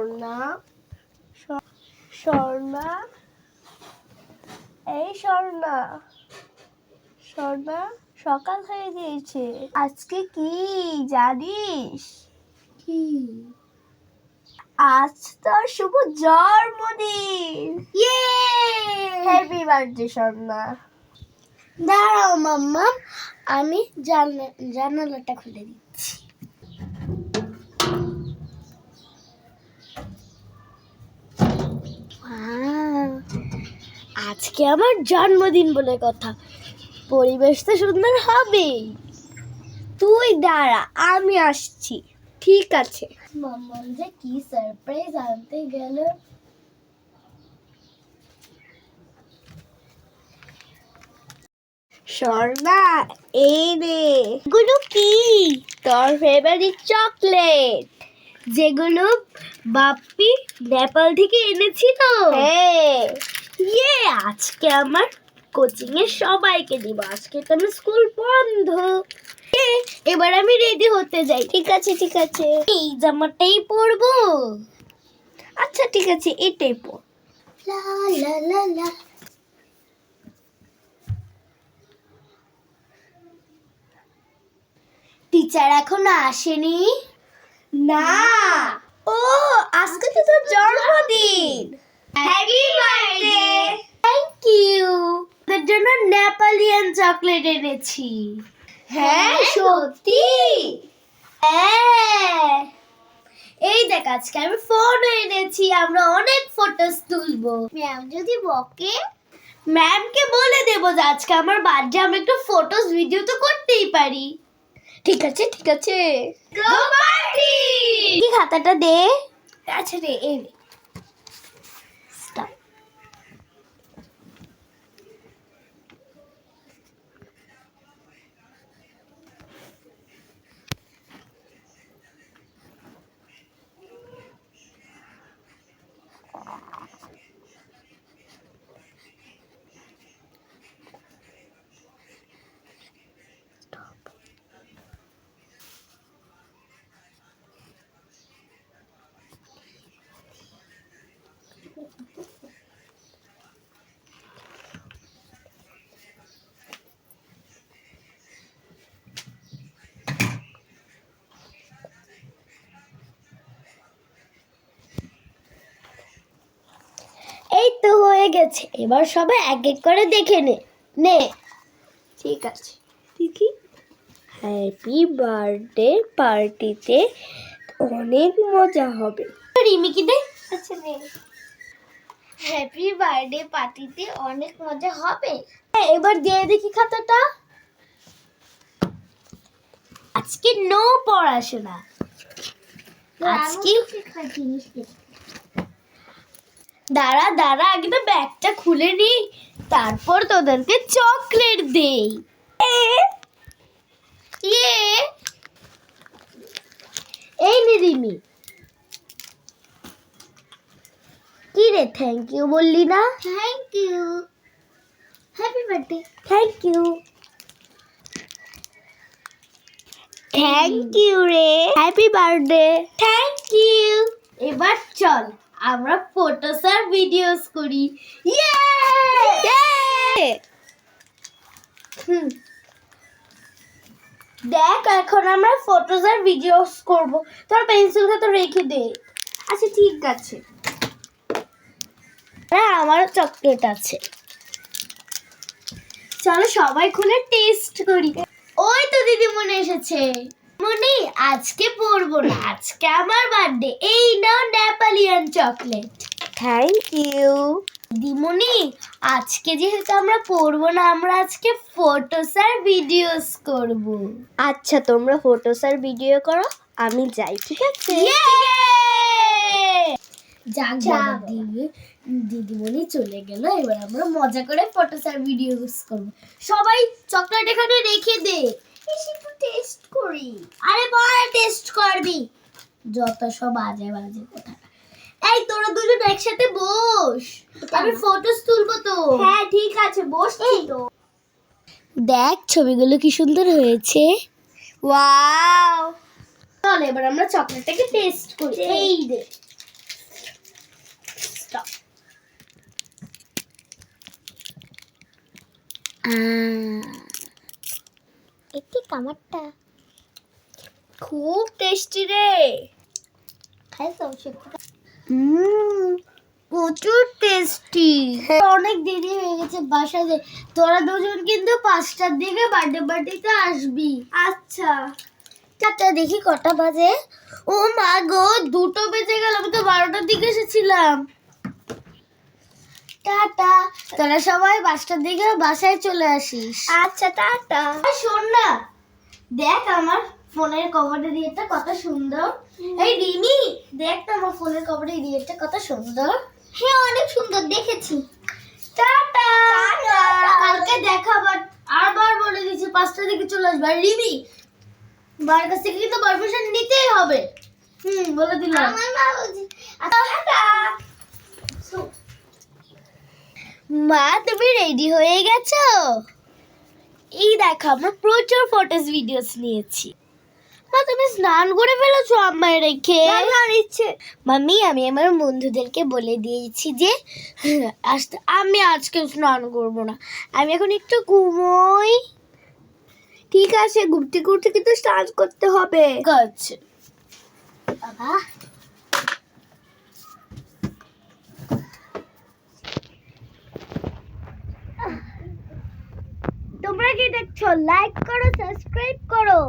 স্বর্ণা স্বর্ণা এই স্বর্ণা স্বর্ণা সকাল হয়ে গিয়েছে। আজকে কি জানিস? কি? আজ তোর শুভ জন্মদিন। ইয়ে! Happy birthday Swarna. দাঁড়াও মাম্মা, আমি জানালাটা খুলে দিচ্ছি। আজকে আমার জন্মদিন বলে কথা, পরিবেশ তো সুন্দর হবেই। তুই দাঁড়া, আমি আসছি। ঠিক আছে। মাম্মাম যে কি সারপ্রাইজ আনতে গেল। স্বর্ণা এই রে, এগুলো কি? তোর ফেভারিট চকলেট, যেগুলো বাপ্পি নেপাল থেকে এনেছিল। হ্যাঁ। ইয়ে, আজকে আমার কোচিং এ সবাইকে দিব। আজকে তো আমার স্কুল বন্ধ। এবার আমি রেডি হতে যাই। ঠিক আছে ঠিক আছে। এই জামাটাই পরবো। আচ্ছা ঠিক আছে, এটাই পর। লা লা লা লা। টিচার এখনো আসেনি? না। ও, আজকে তো তোর জন্মদিন। Happy birthday. Thank you. তোর জন্য নেপালিয়ান চকলেট এনেছি। হ্যাঁ সত্যি? হ্যাঁ, এই দেখ আজকে আমি ফোন এনেছি। আমরা অনেক ফটোস তুলবো। ম্যাম যদি বকে, ম্যামকে বলে দেবো যে আজকে আমার বার্থডে, আমি একটু ফটোস ভিডিও তো করতেই পারি। ঠিক আছে ঠিক আছে। গো পার্টি! কি খাতাটা দে। আচ্ছা রে, এই নে। Stop. এই তো হয়ে গেছে। এবার সবাই এক এক করে দেখে নে। নে। ঠিক আছে। দেখি। হ্যাপি বার্থডে পার্টিতে অনেক মজা হবে। রিমিকি দে। আচ্ছা নে। হ্যাপি বার্থডে পার্টিতে অনেক মজা হবে। এবার দিয়ে দেখি খাতাটা। আজকে নো পড়াশোনা। আজকে দাঁড়া দাঁড়া, আগে তো ব্যাগটা খুলে নি, তারপর তোদেরকে চকলেট দেই। ইয়ে, এই নে রিমি। কি রে, থ্যাংক ইউ বললি না? Thank you. Happy birthday. Thank you. Thank you রে। Happy birthday. Thank you. এবার চল আমরা ফটোস আর ভিডিওস করি। ইয়ে! দেখ, এখন আমরা ফটোস আর ভিডিওস করব। তোর পেন্সিল খাতা রেখে দে। আচ্ছা ঠিক আছে। আমারও চকলেট আছে। চলো সবাই খুলে টেস্ট করি। ওই তো দিদিমণি এসেছে। মনি, আজকে পড়বো না, আজকে আমার বার্থডে। এই নাও নেপালিয়ান চকলেট। Thank you. দিদিমণি, আজকে যেহেতু আমরা পড়বো না, আমরা আজকে ফটোস আর ভিডিওস করব। আচ্ছা তোমরা ফটোস আর ভিডিও করো, আমি যাই। ঠিক আছে। যাক বাবা, দিদিমণি চলে গেল। এবার আমরা মজা করে ফটোস আর ভিডিওস করব। সবাই চকলেট এখানে রেখে দে। একটু টেস্ট করি। আরে পরে টেস্ট করবি, যত সব বাজে বাজে কথা। এই তোরা দুজন একসাথে বস, আমি ফটোস তুলবো তো। হ্যাঁ ঠিক আছে, বসছি তো। দেখ ছবিগুলো কি সুন্দর হয়েছে। ওয়াও। চল এবার আমরা চকলেটটাকে টেস্ট করি। এই দে। একটি কামারটা খুব টেস্টি রে। খাইছো প্রচুর টেস্টি। অনেক দেরি হয়ে গেছে বাসাতে, তোরা দুজন কিন্তু 5টার দিকে বার্থডে পার্টিতে আসবি। আচ্ছা। চারটা দেখি কটা বাজে। ও মা গো, 2টো বেজে গেল, আমি তো 12টার দিকে এসেছিলাম। টাটা, তোরা সবাই 5টার দিকে বাসায় চলে আসিস। আচ্ছা টাটা। শোন না, দেখ আমার ফোনের কভারটা দিয়েটা কত সুন্দর। এই রিমি, দেখ না আমার ফোনের কভারটা দিয়েটা কত সুন্দর। হ্যাঁ অনেক সুন্দর, দেখেছি। টাটা। কালকে দেখা, বাট আরবার বলে দিয়েছি 5টার দিকে চলে আসবে। আর রিমি, বাবার কাছ থেকে কিন্তু পারমিশন নিতেই হবে। বলে দিলাম। আমার মা বলছে টাটা। মা তুমি রেডি হয়ে গেছো? এই দেখো আমরা প্রচুর ফটোস ভিডিওস নিয়েছি। মা তুমি স্নান করে ফেলেছো আমায় রেখে? ইচ্ছে মাম্মি, আমি আমার বন্ধুদেরকে বলে দিয়েছি যে আমি আজকে স্নান করব না, আমি এখন একটু ঘুমোই। ঠিক আছে, ঘুরতে ঘুরতে কিন্তু স্নান করতে হবে। করছে বাবা। তোমরা কি দেখছো? লাইক করো, সাবস্ক্রাইব করো।